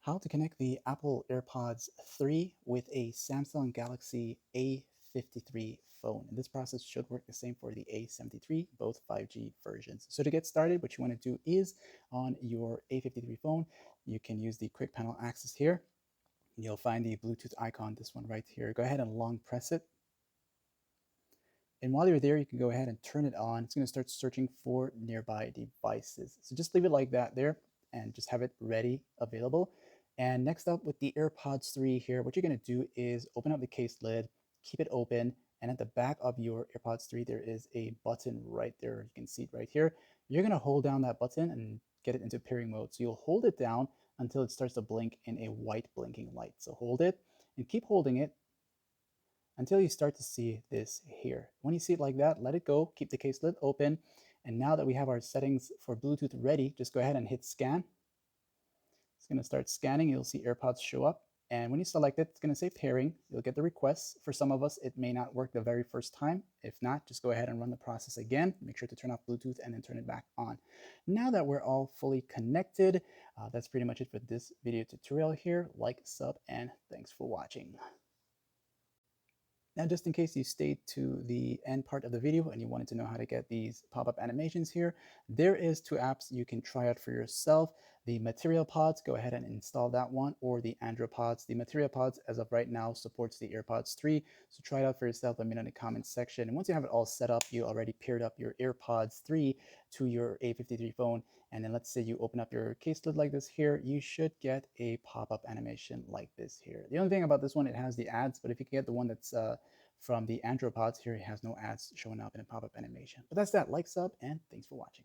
How to connect the Apple Airpods 3 with a Samsung Galaxy A53 phone. And this process should work the same for the A73, both 5G versions. So to get started, what you want to do is on your A53 phone, you can use the quick panel access here. You'll find the Bluetooth icon, this one right here. Go ahead and long press it. And while you're there, you can go ahead and turn it on. It's going to start searching for nearby devices. So just leave it like that there and just have it ready, available. And next up with the AirPods 3 here, what you're going to do is open up the case lid, keep it open, and at the back of your AirPods 3, there is a button right there. You can see it right here. You're going to hold down that button and get it into pairing mode. So you'll hold it down until it starts to blink in a white blinking light. So hold it and keep holding it until you start to see this here. When you see it like that, let it go, keep the case lid open. And now that we have our settings for Bluetooth ready, just go ahead and hit scan. It's going to start scanning. You'll see AirPods show up. And when you select it, it's going to say pairing. You'll get the requests. For some of us, it may not work the very first time. If not, just go ahead and run the process again. Make sure to turn off Bluetooth and then turn it back on. Now that we're all fully connected, that's pretty much it for this video tutorial here. Like, sub, and thanks for watching. Now, just in case you stayed to the end part of the video and you wanted to know how to get these pop-up animations here, there is two apps you can try out for yourself. The Material Pods, go ahead and install that one, or the Andropods. The Material Pods, as of right now, supports the AirPods 3, so try it out for yourself. Let me know in the comments section. And once you have it all set up, you already paired up your AirPods 3 to your A53 phone, and then let's say you open up your case lid like this here, you should get a pop-up animation like this here. The only thing about this one, it has the ads, but if you can get the one that's from the Andropods here, it has no ads showing up in a pop-up animation. But that's that. Like, sub, and thanks for watching.